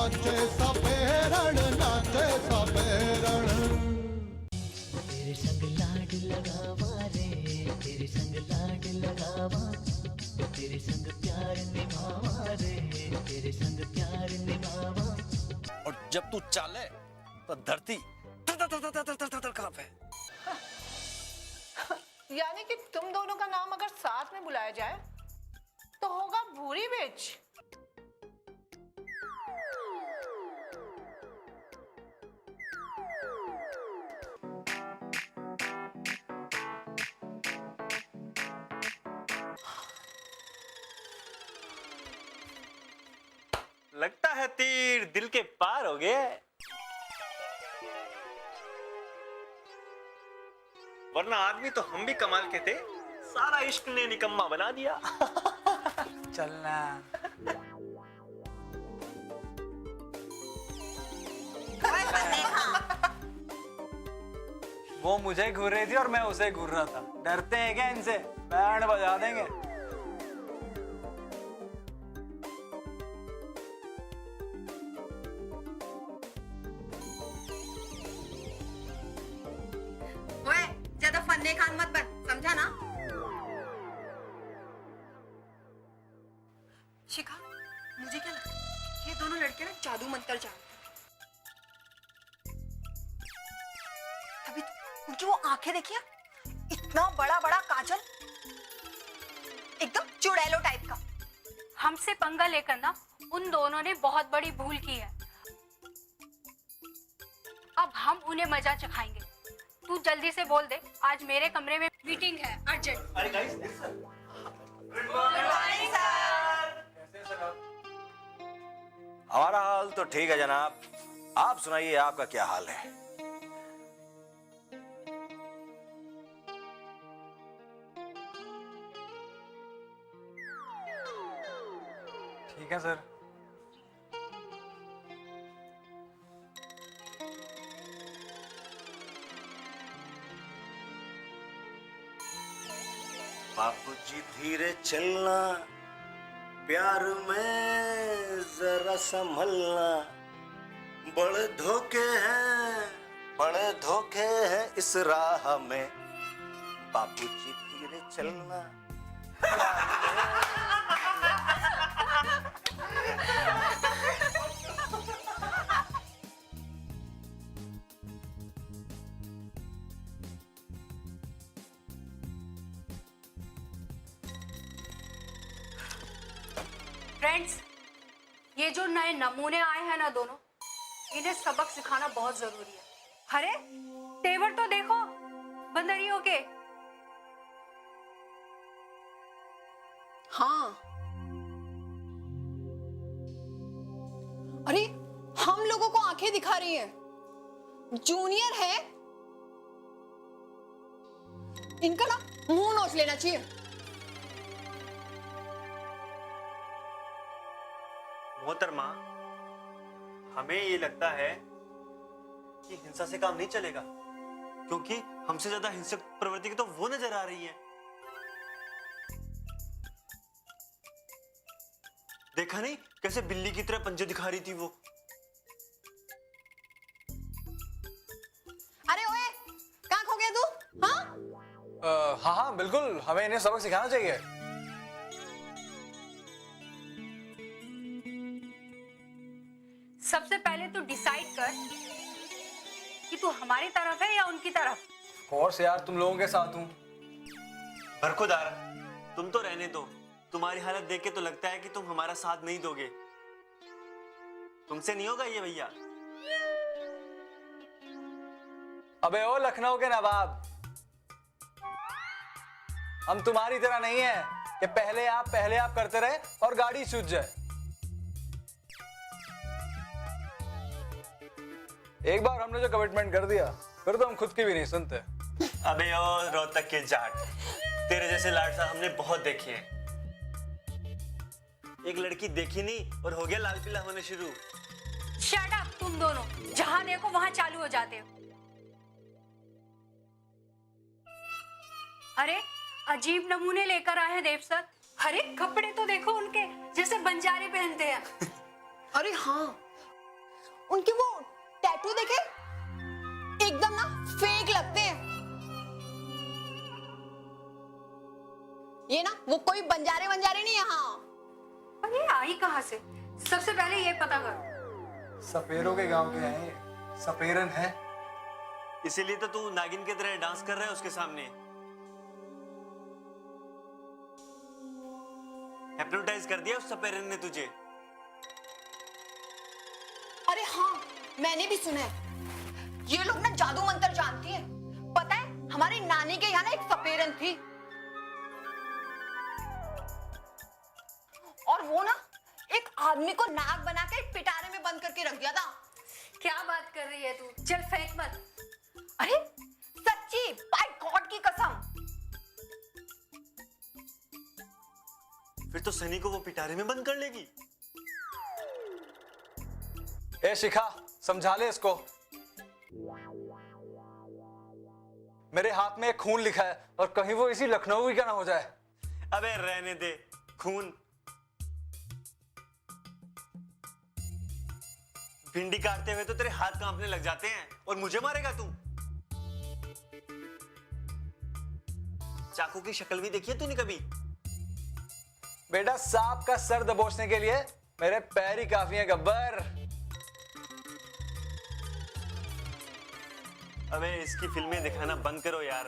नाचे सपेरण नाचे सपेरण। तेरे संग लाड लगावा रे, तेरे संग लाड लगावा, तेरे संग प्यार निभावा रे, तेरे संग प्यार निभावा। और जब तू चाले तो धरती कांपे। यानी कि तुम दोनों का नाम अगर साथ में बुलाया जाए तो होगा भूरी बेच। लगता है तीर दिल के पार हो गए, वरना आदमी तो हम भी कमाल के थे, सारा इश्क ने निकम्मा बना दिया। चलना वो मुझे घूर रही थी और मैं उसे घूर रहा था। डरते हैं क्या इनसे? बैंड बजा देंगे। ओए, ज्यादा फन्ने खान मत बन, समझा ना? शिखा, मुझे क्या लगता है ये दोनों लड़के ना जादू मंत्र जानते हैं। अभी उनकी वो आंखें देखिए, इतना बड़ा बड़ा काजल, एकदम चुड़ैलो टाइप का। हमसे पंगा लेकर ना उन दोनों ने बहुत बड़ी भूल की है। अब हम उन्हें मजा चखाएंगे। तू जल्दी से बोल दे, आज मेरे कमरे में मीटिंग है अर्जेंट। अरे गाइस, हमारा हाल तो ठीक है जनाब, आप सुनाइए आपका क्या हाल है? ठीक है सर। बापूजी धीरे चलना, प्यार में जरा संभलना, बड़े धोखे हैं इस राह में। बापूजी धीरे चलना। फ्रेंड्स, ये जो नए नमूने आए हैं ना दोनों, इन्हें सबक सिखाना बहुत जरूरी है। अरे तेवर तो देखो बंदरियों के। हाँ, अरे हम लोगों को आंखें दिखा रही है, जूनियर है, इनका ना मुंह नोच लेना चाहिए। मोहतरमा, हमें ये लगता है कि हिंसा से काम नहीं चलेगा, क्योंकि हमसे ज्यादा हिंसक प्रवृत्ति की तो वो नजर आ रही है। देखा नहीं कैसे बिल्ली की तरह पंजे दिखा रही थी वो। अरे ओए, कहाँ खो गया तू? हाँ हाँ हाँ बिल्कुल, हमें इन्हें सबक सिखाना चाहिए। सबसे पहले तू डिसाइड कर कि तू हमारी तरफ है या उनकी तरफ। कोर्स यार, तुम लोगों के साथ हूँ। बरखुदार, तुम तो रहने दो। तुम्हारी हालत देख के तो लगता है कि तुम हमारा साथ नहीं दोगे। तुमसे नहीं होगा ये भैया। अबे ओ लखनऊ के नवाब, हम तुम्हारी तरह नहीं है कि पहले आप करते रहे और गाड़ी सूझ जाए। एक बार हमने जो कमिटमेंट कर दिया, फिर तो हम खुद की भी नहीं सुनते। अबे ओ रोहतक के जाट, तेरे जैसे लाडसा हमने बहुत देखे हैं। एक लड़की देखी नहीं और हो गया लाल पीला होने शुरू। शट अप तुम दोनों, जहां देखो वहां चालू हो जाते हो। अरे अजीब नमूने लेकर आए हैं देव सर। अरे कपड़े तो देखो उनके, जैसे बंजारे पहनते हैं। अरे हाँ, उनके वो टैटू देखे, एकदम ना फेक लगते हैं। ये ना वो कोई बंजारे नहीं यहाँ। और ये आई कहाँ से? सबसे पहले ये पता करो। सपेरों के गांव के हैं ये, सपेरन है। इसीलिए तो तू नागिन की तरह डांस कर रहा है उसके सामने। हिप्नोटाइज कर दिया उस सपेरन ने तुझे। अरे हाँ, मैंने भी सुना है ये लोग ना जादू मंत्र जानती हैं। पता है हमारी नानी के यहाँ ना एक सपेरन थी, और वो ना एक आदमी को नाग बना के एक पिटारे में बंद करके रख दिया था। क्या बात कर रही है तू? चल फेंक मत। अरे सच्ची, बाय गॉड की कसम। फिर तो सनी को वो पिटारे में बंद कर लेगी। ए शिखा, समझा ले इसको। मेरे हाथ में एक खून लिखा है और कहीं वो इसी लखनऊ ही का ना हो जाए। अबे रहने दे, खून। भिंडी काटते हुए तो तेरे हाथ कांपने लग जाते हैं और मुझे मारेगा तू? चाकू की शक्ल भी देखी है तूने कभी? बेटा, सांप का सर दबोचने के लिए मेरे पैर ही काफी हैं गब्बर। अबे इसकी फिल्में दिखाना बंद करो यार।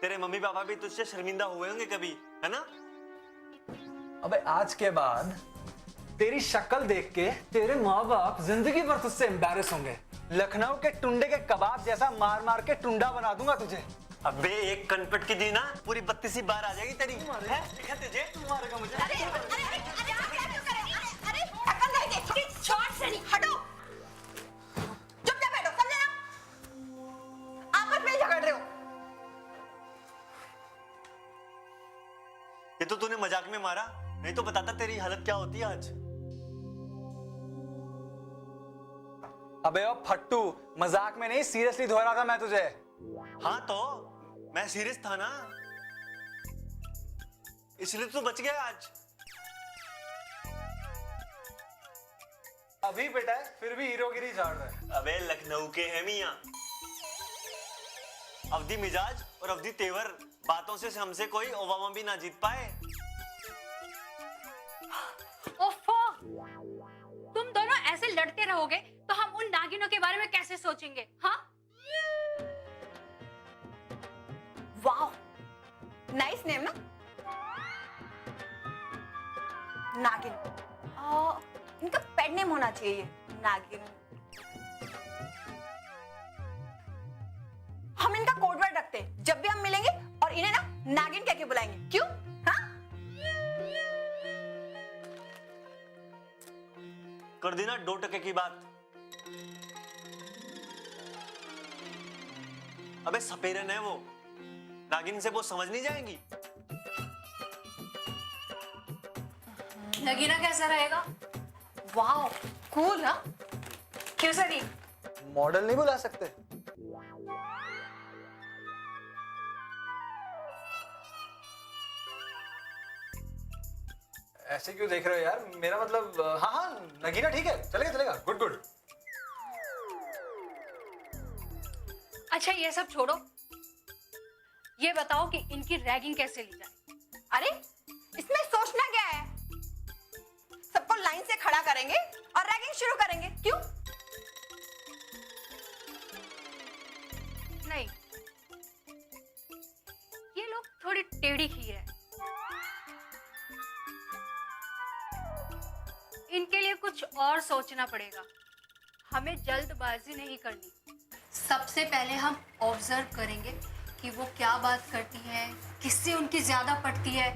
तेरे मम्मी पापा भी तुझसे शर्मिंदा हुए होंगे कभी, है ना? अबे आज के बाद तेरी शक्ल देख के तेरे माँ बाप जिंदगी भर तुझसे एम्बैरेस होंगे। लखनऊ के टुंडे के कबाब जैसा मार मार के टुंडा बना दूंगा तुझे। अबे एक कनपट की दी ना पूरी 32 बार आ जाएगी तेरी। दिखा तुझे, तू मारेगा मुझे। अरे अरे अरे अरे क्या क्यों कर रहे हैं? अरे टक्कर नहीं देखी, शॉट से नहीं, हटो। चुपचाप बैठो, समझे ना? आपस में ही झगड़ रहे हो। ये तो तूने मजाक में मारा, नहीं तो बताता तेरी हालत क्या होती है आज। अबे ओ फट्टू, मजाक में नहीं सीरियसली धो रहा था मैं तुझे। हाँ तो मैं सीरियस था ना, इसलिए तू बच गया आज। अभी बेटा है, फिर भी हीरोगिरी झाड़ रहा है। अबे लखनऊ के हैं मियां। अवधि मिजाज और अवधि तेवर, बातों से हमसे कोई ओबामा भी ना जीत पाए। ओफो, तुम दोनों ऐसे लड़ते रहोगे तो हम उन नागिनों के बारे में कैसे सोचेंगे? हाँ, वाह, नाइस नेम ना, नागिन। इनका पेट नेम होना चाहिए ये, नागिन। हम इनका कोड वर्ड रखते हैं, जब भी हम मिलेंगे और इन्हें ना नागिन कह के बुलाएंगे। क्यों? हाँ? कर देना 2% की बात। अबे सपेरन है वो, नागिन से वो समझ नहीं जाएंगी। नगीना कैसा रहेगा? वाह, कूल। हाँ, क्यों सनी? मॉडल नहीं बुला सकते? ऐसे क्यों देख रहे हो यार? मेरा मतलब हाँ हाँ, नगीना ठीक है, चलेगा चलेगा, गुड गुड। अच्छा ये सब छोड़ो, ये बताओ कि इनकी रैगिंग कैसे ली जाए? अरे इसमें सोचना क्या है? सबको लाइन से खड़ा करेंगे और रैगिंग शुरू करेंगे। क्यों? नहीं, ये लोग थोड़ी टेढ़ी खीर है, इनके लिए कुछ और सोचना पड़ेगा। हमें जल्दबाजी नहीं करनी। सबसे पहले हम ऑब्जर्व करेंगे कि वो क्या बात करती है, किससे उनकी ज्यादा पटती है,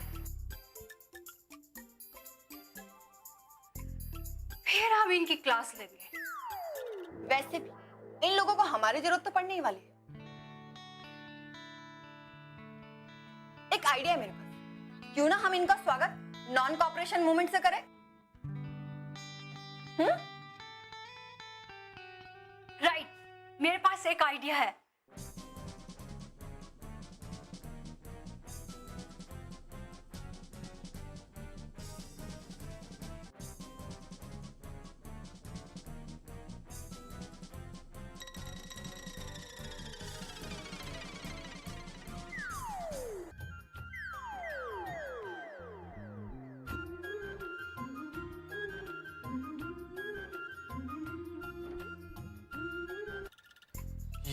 फिर हम इनकी क्लास लेंगे। वैसे भी इन लोगों को हमारी जरूरत तो पड़ने ही वाली है। एक आइडिया है मेरे पास, क्यों ना हम इनका स्वागत नॉन कॉपरेशन मूवमेंट से करें? राइट, मेरे पास एक आइडिया है।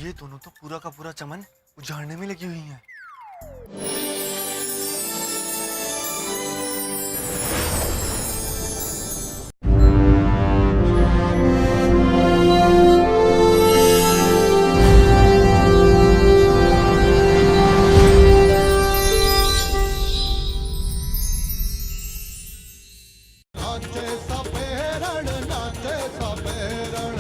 ये दोनों तो पूरा का पूरा चमन उजाड़ने में लगी हुई हैं। नाचे सबे रण नाचे सबे रण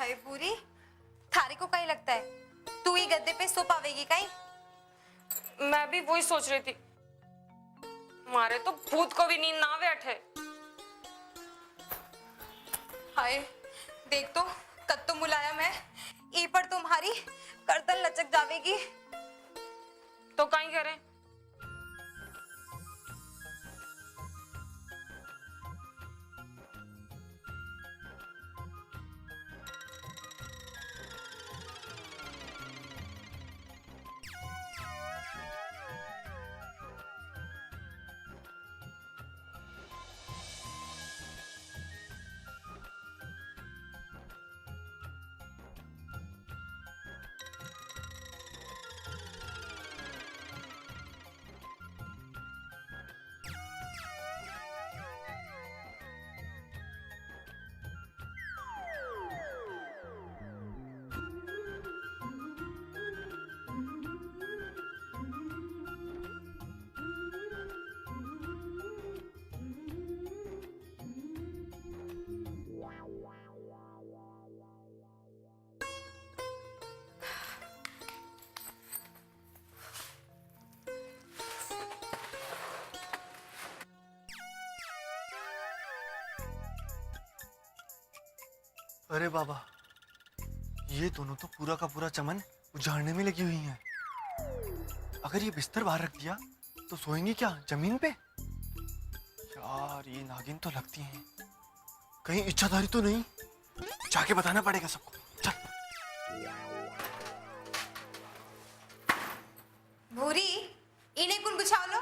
हाय पूरी, थारे को कहीं लगता है तू ही गद्दे पे सो पावेगी कहीं? मैं भी वही सोच रही थी, मारे तो भूत को भी नींद ना बैठे। हाय देख तो, कद तो मुलायम है, ई पर तुम्हारी गर्दन लचक जावेगी। तो कहीं करें? अरे बाबा, ये दोनों तो पूरा का पूरा चमन उजाड़ने में लगी हुई हैं। अगर ये बिस्तर बाहर रख दिया तो सोएंगी क्या जमीन पे? यार ये नागिन तो लगती हैं, कहीं इच्छाधारी तो नहीं? जाके बताना पड़ेगा सबको। चल। भूरी, इन्हें कुन बिछा लो।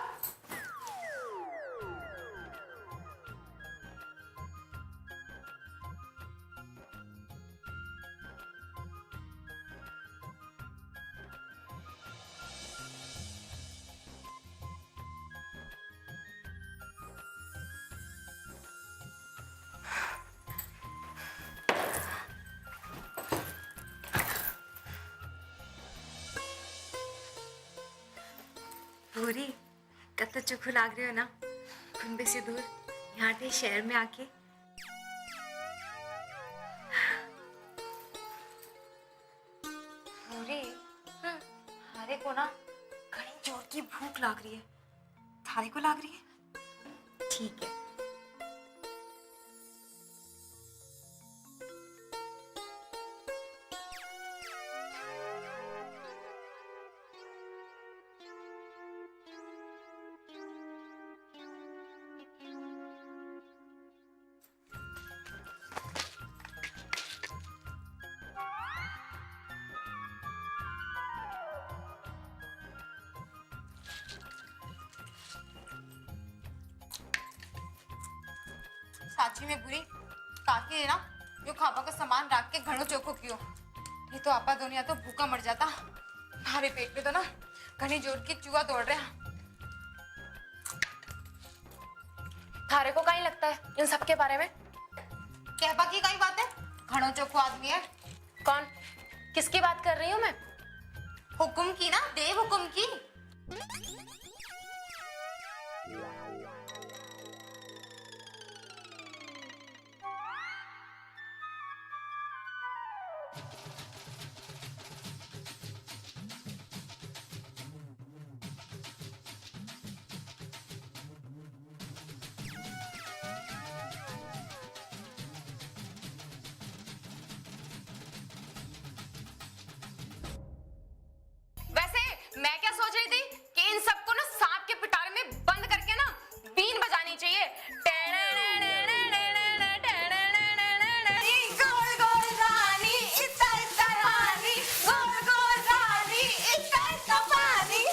भूरी, कतना चुखू लाग रही हो ना, खुनबे से दूर यहाँ थे शहर में आके। भूरी, थारे को ना घनी जोर की भूख लाग रही है। थारे को लाग रही है? ठीक है। साची में बुरी काकी है ना, जो खाबा का सामान रख के घणो चौको कियो। ये तो आपा दुनिया तो भूखा मर जाता। हमारे पेट में तो ना घनी जोर की चूहा दौड़ रहा। थारे को कहीं लगता है इन सब के बारे में? कहबा की कई बात है, घणो चौको आदमी है। कौन? किसकी बात कर रही हूँ मैं? हुकुम की ना, देव हुकुम की। क्या सोच रही थी कि इन सबको ना सांप के पिटारे में बंद करके ना बीन बजानी चाहिए। गोल गोल रानी इतना इतना रानी, गोल गोल रानी इतना इतना पानी।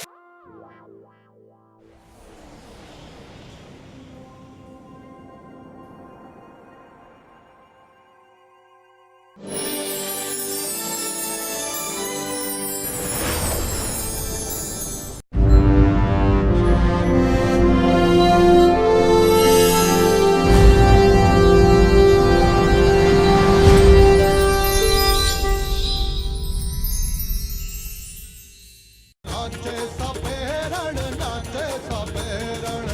नाचे सपेरण नाचे सपेरण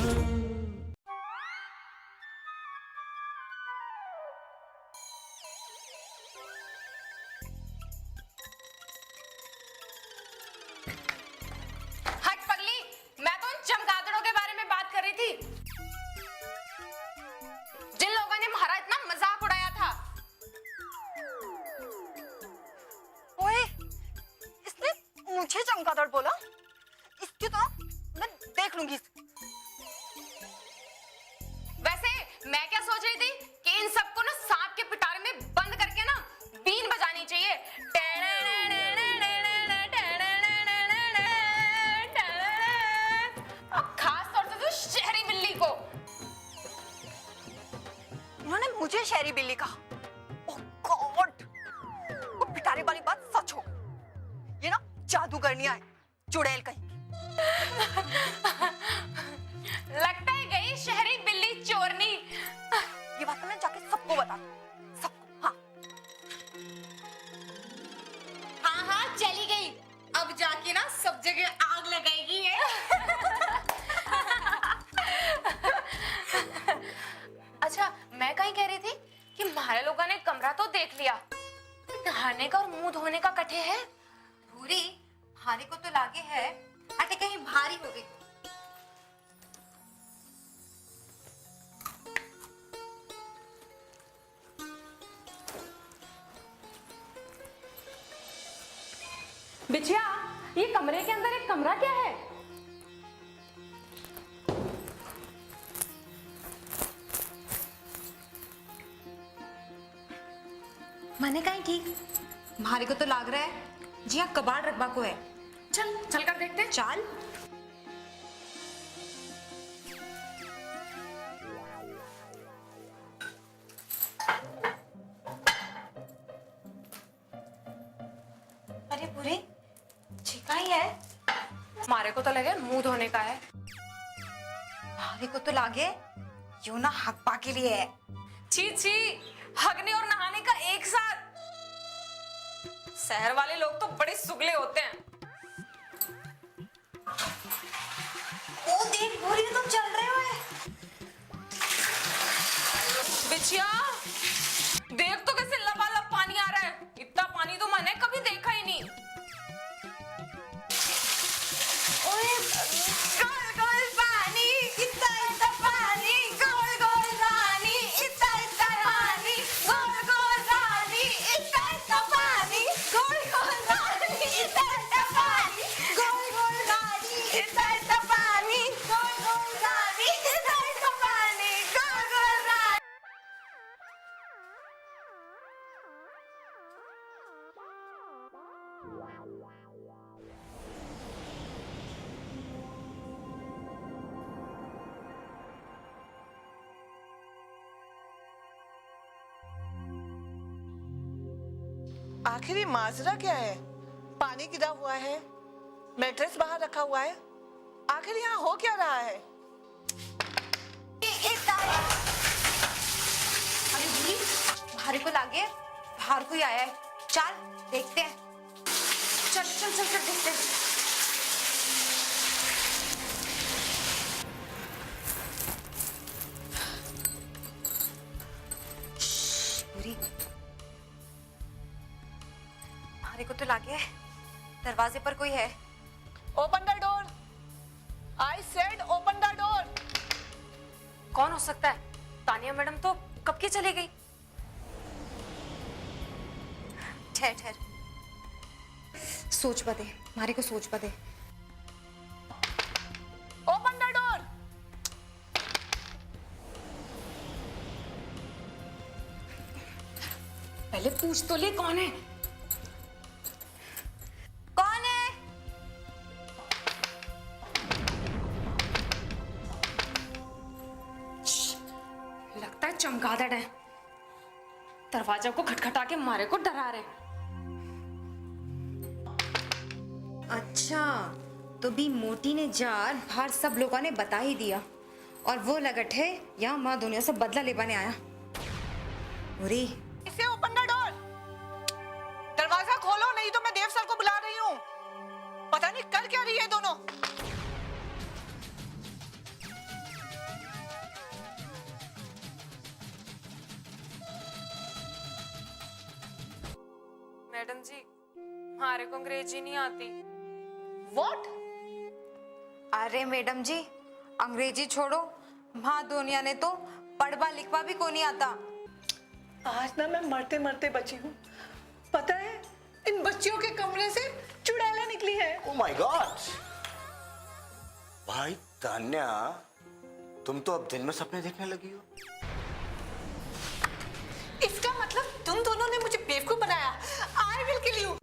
हट पगली, मैं तो उन चमगादड़ों के बारे में बात कर रही थी जिन लोगों ने हमारा इतना मजाक उड़ाया था। ओए, इसने मुझे चमगादड़ बोला? इसकी तो मैं देख लूंगी। वैसे मैं क्या सोच रही थी कि इन सबको ना सांप के पिटारे में बंद करके ना बीन बजानी चाहिए। और खास तौर से तो शहरी बिल्ली को। उन्होंने मुझे शहरी बिल्ली कहा। ओह गॉड, वो पिटारे वाली बात सच हो। ये ना जादूगरनियां है, चुड़ैल कहीं। लगता है गई शहरी बिल्ली चोरनी। ये बात मैं जाके सबको बता दूं, सबको। हाँ हाँ हाँ चली गई, अब जाके ना सब जगह आग लगाएगी ये। अच्छा मैं कहीं कह रही थी कि हमारे लोगों ने कमरा तो देख लिया, नहाने का और मुंह धोने का कठे है। भूरी, हारे को तो लागे है अटे कहीं भारी हो गई। बिछिया, ये कमरे के अंदर एक कमरा क्या है? मैंने कहीं ठीक, भारी को तो लाग रहा है जी हाँ कबाड़ रखबा को है। चल चल कर देखते हैं। चाल। अरे पूरी छिका ही है। हमारे को तो लगे मुंह धोने का है। भारी को तो लागे यूं ना हकपा के लिए है। छी छी, हगने और नहाने का एक साथ। शहर वाले लोग तो बड़े सुगले होते हैं। ओ देख पूरी, तुम चल रहे हो है। बिछिया, देख तो कैसे लबालब पानी आ रहा है। इतना पानी तो मैंने कभी देखा ही नहीं। ओए गोल गोल पानी इतना इतना पानी, गोल गोल रानी इतना इतना रानी, गोल गोल रानी इतना इतना पानी, गोल गोल रानी इतना इतना पानी, गोल गोल रानी इतना इतना पानी, गोल गोल रानी इतना इतना पानी, गोल गोल रानी। आखिर ये माजरा क्या है? पानी गिरा हुआ है, मैट्रेस बाहर रखा हुआ है, आखिर यहाँ हो क्या रहा है? अरे बुरी, भारी को लागे बाहर कोई आया है। चल देखते हैं। चल चल चल चल देखते हैं। बुरी, भारी को तो लागे दरवाजे पर कोई है। Open the door, I said open the door. कौन हो सकता है? तानिया मैडम तो कब की चली गई। ठहर ठहर, सोच बदे, मारे को सोच बदे। पहले पूछ तो ले कौन है। कौन है? लगता है चमगादड़ है, दरवाजा को खटखटा के मारे को डरा रहे। अच्छा, तो भी मोटी ने जार बाहर सब लोगों ने बता ही दिया और वो लगट है यहाँ माँ दुनिया से बदला लेने आया। बुरी इसे ओपन द डोर, दरवाजा खोलो नहीं तो मैं देव सर को बुला रही हूँ। पता नहीं कर क्या रही है दोनों। मैडम जी, हमारे को अंग्रेजी नहीं आती। What? अरे मैडम जी, अंग्रेजी छोड़ो, माँ दुनिया ने तो पढ़वा लिखवा भी को नहीं आता। आज ना मैं मरते मरते बची हूँ। पता है इन बच्चियों के कमरे से चुड़ैला निकली है। Oh my God! भाई तान्या, तुम तो अब दिन में सपने देखने लगी हो। इसका मतलब तुम दोनों ने मुझे बेवकूफ बनाया। I will kill you.